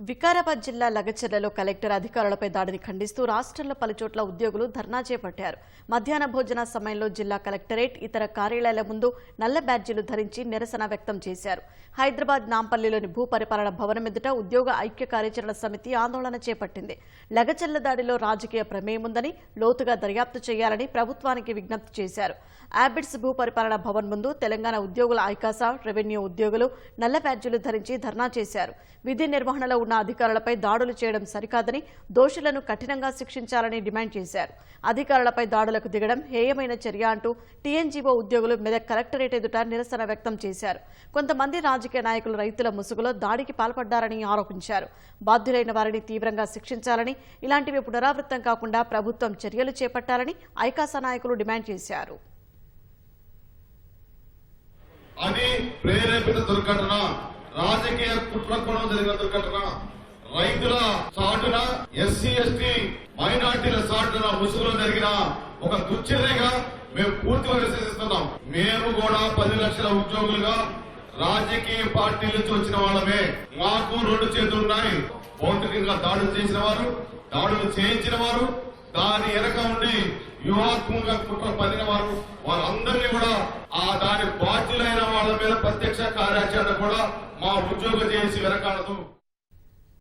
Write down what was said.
వికారాబాద్ జిల్లా లగచర్లలో కలెక్టర్ అధికారులపై దాడిని ఖండిస్తూ రాష్ట్రంలో పలుచోట్ల ఉద్యోగులు ధర్నా చేపట్టారు. మధ్యాహ్న భోజన సమయంలో జిల్లా కలెక్టరేట్, ఇతర కార్యాలయాల ముందు నల్ల బ్యాడ్జీలు ధరించి నిరసన వ్యక్తం చేశారు. హైదరాబాద్ నాంపల్లిలోని భూ పరిపాలన భవనం ఎదుట ఉద్యోగ ఐక్య కార్యాచరణ సమితి ఆందోళన చేపట్టింది. లగచర్ల దాడిలో రాజకీయ ప్రమేయం ఉందని, లోతుగా దర్యాప్తు చేయాలని ప్రభుత్వానికి విజ్ఞప్తి చేశారు. ఆబిడ్స్ భూ పరిపాలన భవన్ ముందు తెలంగాణ ఉద్యోగుల ఐకాసా, రెవెన్యూ ఉద్యోగులు నల్ల బ్యాడ్జీలు ధరించి ధర్నా చేశారు. విధి నిర్వహణలో ఉన్న అధికారులపై దాడులు చేయడం సరికాదని, దోషులను కఠినంగా శిక్షించాలని డిమాండ్ చేశారు. అధికారులపై దాడులకు దిగడం హేయమైన చర్య అంటూ టీఎన్జీఓ ఉద్యోగులు మెదక్ కలెక్టరేట్ ఎదుట నిరసన వ్యక్తం చేశారు. కొంతమంది రాజకీయ నాయకులు రైతుల ముసుగులో దాడికి పాల్పడ్డారని ఆరోపించారు. బాధ్యులైన వారిని తీవ్రంగా శిక్షించాలని, ఇలాంటివి పునరావృతం కాకుండా ప్రభుత్వం చర్యలు చేపట్టాలని ఐకాసా నాయకులు డిమాండ్ చేశారు. అది ప్రేరేపిత దుర్ఘటన, రాజకీయ కుట్రకోణం జరిగిన దుర్ఘటన. రైతుల చాటున, ఎస్సీ ఎస్టీ మైనార్టీల చాటున ముసుగులో జరిగిన ఒక దుశ్చర్యగా మేము పూర్తిగా విశ్వసిస్తున్నాం. మేము కూడా 10 లక్షల ఉద్యోగులుగా రాజకీయ పార్టీల నుంచి వచ్చిన వాళ్ళమే. మాకు 2 చేతులున్నాయి. భౌతికంగా దాడులు చేసిన వారు, దాడులు చేయించిన వారు, దాని వెనక ఉండి వ్యూహాత్మకంగా కుట్ర పడిన వారు, వారందరినీ కూడా దాని బాధ్యులైన వాళ్ళ మీద ప్రత్యక్ష కార్యాచరణ కూడా మా ఉద్యోగం చేసి వెనకాడదు.